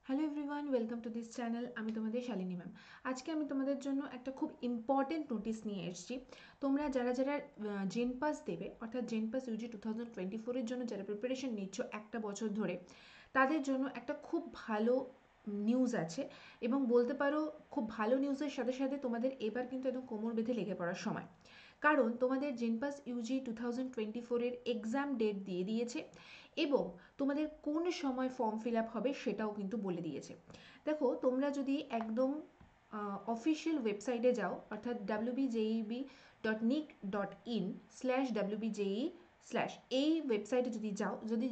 Hello everyone, welcome to this channel. আমি তোমাদের Shalini ma'am. আজকে আমি তোমাদের জন্য একটা খুব ইম্পর্টেন্ট নোটিস নিয়ে এসেছি। তোমরা যারা যারা জেন পাস দেবে, অর্থাৎ জেন পাস ইউজি 2024-এর জন্য যারা প্রিপারেশন নিচ্ছ একটা বছর ধরে, তাদের জন্য একটা খুব ভালো নিউজ আছে। এবং বলতে পারো খুব ভালো নিউজের সাথে সাথে তোমাদের এবার কিন্তু একদম কোমর বেঁধে লেগে পড়ার সময়। কারণ তোমাদের জেনপাস ইউজি 2024-এর এক্সাম ডেট দিয়ে দিয়েছে এবং তোমাদের কোন সময় ফর্ম ফিল আপ হবে সেটাও কিন্তু বলে দিয়েছে। দেখো, তোমরা যদি একদম অফিসিয়াল ওয়েবসাইটে যাও, অর্থাৎ wbjeb.nic.in/wbje স্ল্যাশ এই ওয়েবসাইটে যদি যাও, যদি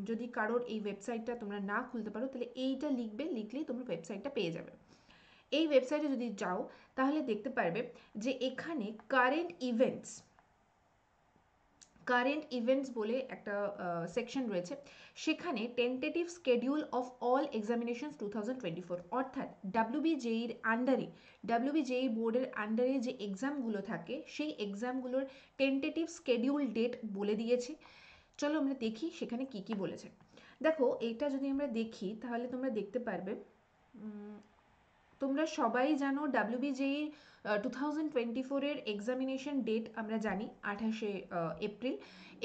যদি কারোর এই ওয়েবসাইটটা তোমরা না খুলতে পারো, তাহলে এইটা লিখলেই তোমরা ওয়েবসাইটটা পেয়ে যাবে। এই ওয়েবসাইটে যদি যাও তাহলে দেখতে পারবে যে এখানে কারেন্ট ইভেন্টস বলে একটা সেকশন রয়েছে। সেখানে tentative schedule of all examinations 2024, অর্থাৎ ডাব্লিউবিজেইর আন্ডারে, ডাব্লিউবিজেই বোর্ডের আন্ডারে যে এক্সামগুলো থাকে সেই এক্সামগুলোর টেন্টেটিভ স্কেডিউল ডেট বলে দিয়েছে। চলো আমরা দেখি সেখানে কি কি বলেছে। দেখো, এইটা যদি আমরা দেখি তাহলে তোমরা দেখতে পারবে, তোমরা সবাই জানো ডাব্লিউবিজেই 2024-এর এক্সামিনেশন ডেট আমরা জানি 28শে এপ্রিল,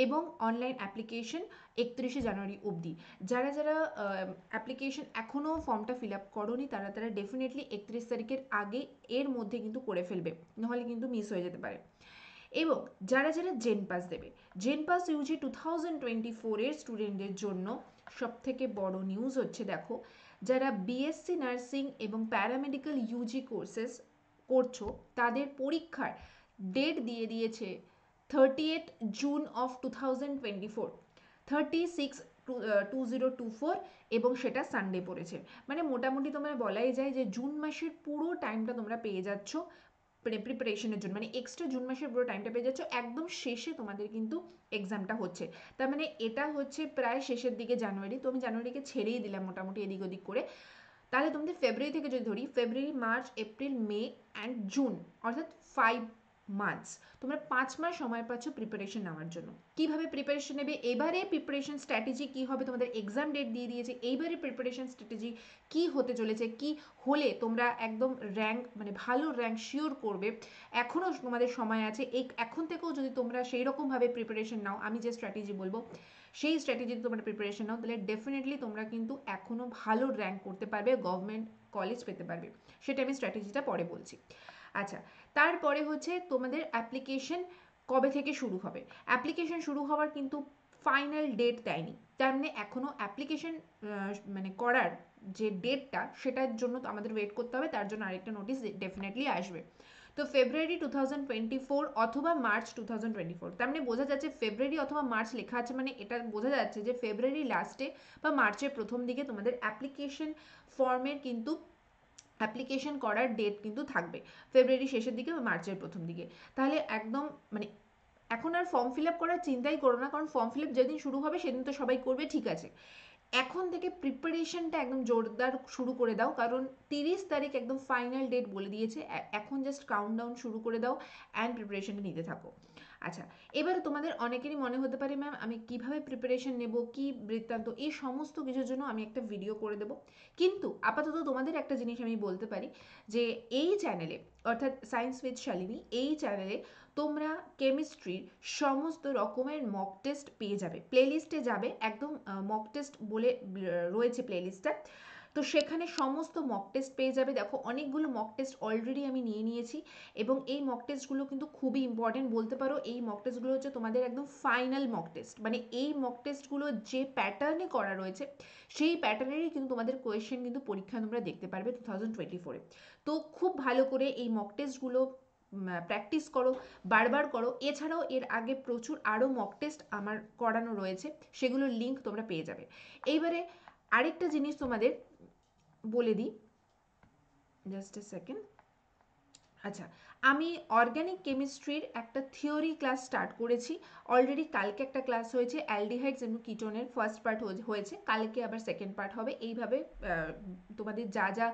এবং অনলাইন অ্যাপ্লিকেশন 31শে জানুয়ারি অবধি। যারা যারা অ্যাপ্লিকেশন এখনও ফর্মটা ফিল আপ করোনি তারা তারা ডেফিনেটলি 31 তারিখের আগে এর মধ্যে কিন্তু করে ফেলবে, নাহলে কিন্তু মিস হয়ে যেতে পারে। এবং যারা যারা জেন পাস দেবে, জেন পাস ইউজি 2024-এর স্টুডেন্টদের জন্য সবথেকে বড় নিউজ হচ্ছে, দেখো, যারা বিএসসি নার্সিং এবং প্যারামেডিক্যাল ইউজি কোর্সেস করছো তাদের পরীক্ষার ডেট দিয়ে দিয়েছে 30th জুন অফ 2024, 2024, এবং সেটা সানডে পড়েছে। মানে মোটামুটি তোমরা বলাই যায় যে জুন মাসের পুরো টাইমটা তোমরা পেয়ে যাচ্ছ প্রিপারেশনের জন্য, মানে এক্সট্রা জুন মাসের পুরো টাইমটা পেয়ে যাচ্ছ। একদম শেষে তোমাদের কিন্তু এক্সামটা হচ্ছে, তার মানে এটা হচ্ছে প্রায় শেষের দিকে জানুয়ারি। তো আমি জানুয়ারিকে ছেড়েই দিলাম মোটামুটি এদিক ওদিক করে। তাহলে তোমাদের ফেব্রুয়ারি থেকে যদি ধরি, February, March, April, May and June, অর্থাৎ 5 মান্থস, তোমরা 5 মাস সময় পাচ্ছ প্রিপারেশন নেওয়ার জন্য। কিভাবে প্রিপারেশন নেবে, এবারে প্রিপারেশন স্ট্র্যাটেজি কি হবে, তোমাদের এক্সাম ডেট দিয়ে দিয়েছে, এইবারে প্রিপারেশন স্ট্র্যাটেজি কি হতে চলেছে, কি হলে তোমরা একদম র্যাঙ্ক, মানে ভালো র্যাঙ্ক শিওর করবে, এখনও তোমাদের সময় আছে। এই এখন থেকেও যদি তোমরা সেই রকমভাবে প্রিপারেশন নাও, আমি যে স্ট্র্যাটেজি বলবো সেই স্ট্র্যাটেজিতে তোমরা প্রিপারেশন নাও, তাহলে ডেফিনেটলি তোমরা কিন্তু এখনও ভালো র্যাঙ্ক করতে পারবে, গভর্নমেন্ট কলেজ পেতে পারবে। সেটা আমি স্ট্র্যাটেজিটা পরে বলছি। আচ্ছা, তারপরে হচ্ছে তোমাদের অ্যাপ্লিকেশন কবে থেকে শুরু হবে। অ্যাপ্লিকেশন শুরু হওয়ার কিন্তু ফাইনাল ডেট দেয়নি, তার মানে এখনও অ্যাপ্লিকেশন মানে করার যে ডেটটা সেটার জন্য তো আমাদের ওয়েট করতে হবে, তার জন্য আরেকটা নোটিস ডেফিনেটলি আসবে। তো ফেব্রুয়ারি 2024 অথবা মার্চ 2024, তার মানে বোঝা যাচ্ছে ফেব্রুয়ারি অথবা মার্চ লেখা আছে, মানে এটা বোঝা যাচ্ছে যে ফেব্রুয়ারি লাস্টে বা মার্চের প্রথম দিকে তোমাদের অ্যাপ্লিকেশন ফর্মের কিন্তু অ্যাপ্লিকেশন করার ডেট কিন্তু থাকবে ফেব্রুয়ারি শেষের দিকে বা মার্চের প্রথম দিকে। তাহলে একদম মানে এখন আর ফর্ম ফিল আপ করার চিন্তাই করো না, কারণ ফর্ম ফিল আপ যেদিন শুরু হবে সেদিন তো সবাই করবে, ঠিক আছে। এখন থেকে প্রিপারেশনটা একদম জোরদার শুরু করে দাও, কারণ 30 তারিখ একদম ফাইনাল ডেট বলে দিয়েছে। এখন জাস্ট কাউন্টডাউন শুরু করে দাও অ্যান্ড প্রিপারেশনটা নিতে থাকো। আচ্ছা, এবারে তোমাদের অনেকেরই মনে হতে পারে, ম্যাম আমি কিভাবে প্রিপারেশন নেব, কি বৃত্তান্ত, এই সমস্ত কিছুর জন্য আমি একটা ভিডিও করে দেবো। কিন্তু আপাতত তোমাদের একটা জিনিস আমি বলতে পারি, যে এই চ্যানেলে, অর্থাৎ সায়েন্স উইথ শালিনী, এই চ্যানেলে তোমরা কেমিস্ট্রির সমস্ত রকমের মক টেস্ট পেয়ে যাবে। প্লেলিস্টে যাবে, একদম মক টেস্ট বলে রয়েছে প্লেলিস্টটা, তো সেখানে সমস্ত মক টেস্ট পেয়ে যাবে। দেখো, অনেকগুলো মক টেস্ট অলরেডি আমি নিয়ে নিয়েছি, এবং এই মক টেস্টগুলো কিন্তু খুবই ইম্পর্টেন্ট বলতে পারো। এই মক টেস্টগুলো হচ্ছে তোমাদের একদম ফাইনাল মক টেস্ট, মানে এই মক টেস্টগুলো যে প্যাটার্নে করা রয়েছে সেই প্যাটার্নেরই কিন্তু তোমাদের কোয়েশ্চেন কিন্তু পরীক্ষা তোমরা দেখতে পারবে 2024-এ। তো খুব ভালো করে এই মক টেস্টগুলো প্র্যাকটিস করো, বারবার করো। এছাড়াও এর আগে প্রচুর আরও মক টেস্ট আমার করানো রয়েছে, সেগুলোর লিঙ্ক তোমরা পেয়ে যাবে। এইবারে আরেকটা জিনিস তোমাদের বলে দিই, জাস্ট এ সেকেন্ড। আচ্ছা, আমি অর্গ্যানিক কেমিস্ট্রির একটা থিওরি ক্লাস স্টার্ট করেছি অলরেডি। কালকে একটা ক্লাস হয়েছে, অ্যালডিহাইডস এবং কিটোনের ফার্স্ট পার্ট হয়েছে, কালকে আবার সেকেন্ড পার্ট হবে। এইভাবে তোমাদের যা যা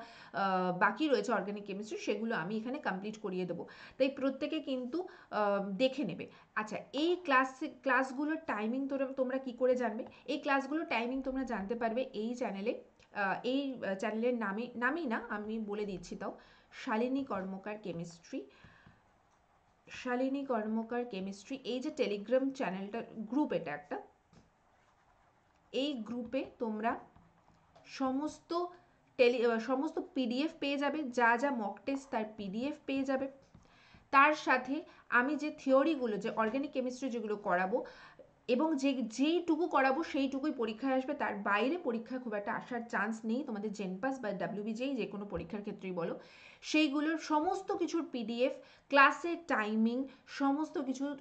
বাকি রয়েছে অর্গ্যানিক কেমিস্ট্রি সেগুলো আমি এখানে কমপ্লিট করিয়ে দেবো, তাই প্রত্যেকে কিন্তু দেখে নেবে। আচ্ছা, এই ক্লাসগুলোর টাইমিং তোমরা কি করে জানবে? এই ক্লাসগুলোর টাইমিং তোমরা জানতে পারবে এই চ্যানেলে এই চ্যানেলের নামেই না, আমি বলে দিচ্ছি তাও, শালিনী কর্মকার কেমিস্ট্রি। শালিনী কর্মকার কেমিস্ট্রি, এই যে টেলিগ্রাম চ্যানেলটা, গ্রুপ এটা একটা, এই গ্রুপে তোমরা সমস্ত সমস্ত পিডিএফ পেয়ে যাবে, যা যা মক টেস্ট তার পিডিএফ পেয়ে যাবে। তার সাথে আমি যে থিওরিগুলো, যে অর্গানিক কেমিস্ট্রি যেগুলো করাবো, এবং যেইটুকু করাবো সেইটুকুই পরীক্ষায় আসবে, তার বাইরে পরীক্ষায় খুব একটা আসার চান্স নেই। তোমাদের জেনপাস বা ডাব্লিউবিজেই যে কোনো পরীক্ষার ক্ষেত্রেই বলো, সেইগুলোর সমস্ত কিছুর পিডিএফ, ক্লাসের টাইমিং, সমস্ত কিছুর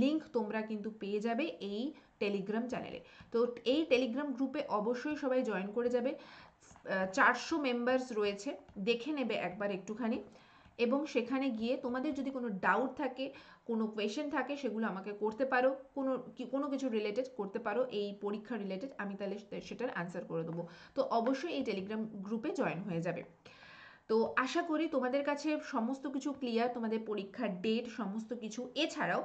লিঙ্ক তোমরা কিন্তু পেয়ে যাবে এই টেলিগ্রাম চ্যানেলে। তো এই টেলিগ্রাম গ্রুপে অবশ্যই সবাই জয়েন করে যাবে। 400 মেম্বার্স রয়েছে, দেখে নেবে একবার একটুখানি। এবং সেখানে গিয়ে তোমাদের যদি কোনো ডাউট থাকে, কোনো কোয়েশ্চেন থাকে, সেগুলো আমাকে করতে পারো, কোনো কিছু রিলেটেড করতে পারো, এই পরীক্ষা রিলেটেড, আমি তাহলে সেটার অ্যান্সার করে দেবো। তো অবশ্যই এই টেলিগ্রাম গ্রুপে জয়েন হয়ে যাবে। তো আশা করি তোমাদের কাছে সমস্ত কিছু ক্লিয়ার, তোমাদের পরীক্ষার ডেট সমস্ত কিছু। এছাড়াও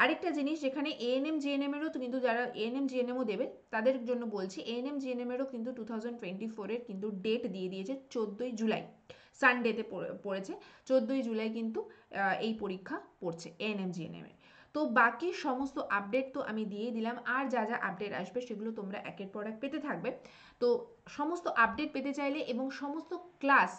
আরেকটা জিনিস, যেখানে এএনএম জিএনএমেরও কিন্তু, যারা এএনএম জিএনএমও দেবে তাদের জন্য বলছি, এএনএম জিএনএমেরও কিন্তু 2024-এর কিন্তু ডেট দিয়ে দিয়েছে 14ই জুলাই, সানডেতে পড়েছে। 14ই জুলাই কিন্তু এই পরীক্ষা পড়ছে এএনএম জিএনএমের। তো বাকি সমস্ত আপডেট তো আমি দিয়েই দিলাম, আর যা যা আপডেট আসবে সেগুলো তোমরা একের পর এক পেতে থাকবে। তো সমস্ত আপডেট পেতে চাইলে এবং সমস্ত ক্লাস,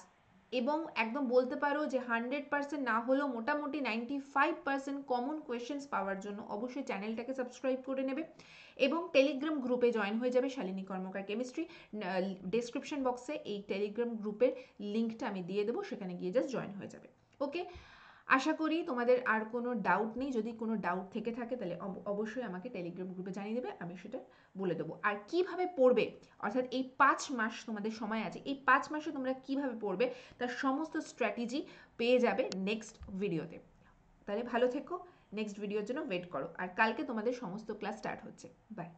এবং একদম বলতে পারো যে 100% না হলেও মোটামুটি 95% কমন কোয়েশ্চেন্স পাওয়ার জন্য অবশ্যই চ্যানেলটাকে সাবস্ক্রাইব করে নেবে এবং টেলিগ্রাম গ্রুপে জয়েন হয়ে যাবে, শালিনী কর্মকার কেমিস্ট্রি। ডেসক্রিপশন বক্সে এই টেলিগ্রাম গ্রুপের লিঙ্কটা আমি দিয়ে দেবো, সেখানে গিয়ে জাস্ট জয়েন হয়ে যাবে। ওকে, আশা করি তোমাদের আর কোনো ডাউট নেই। যদি কোনো ডাউট থেকে থাকে তাহলে অবশ্যই আমাকে টেলিগ্রাম গ্রুপে জানিয়ে দেবে, আমি সেটা বলে দেবো। আর কিভাবে পড়বে, অর্থাৎ এই 5 মাস তোমাদের সময় আছে, এই 5 মাসে তোমরা কিভাবে পড়বে তার সমস্ত স্ট্র্যাটেজি পেয়ে যাবে নেক্সট ভিডিওতে। তাহলে ভালো থেকো, নেক্সট ভিডিওর জন্য ওয়েট করো। আর কালকে তোমাদের সমস্ত ক্লাস স্টার্ট হচ্ছে। বাই।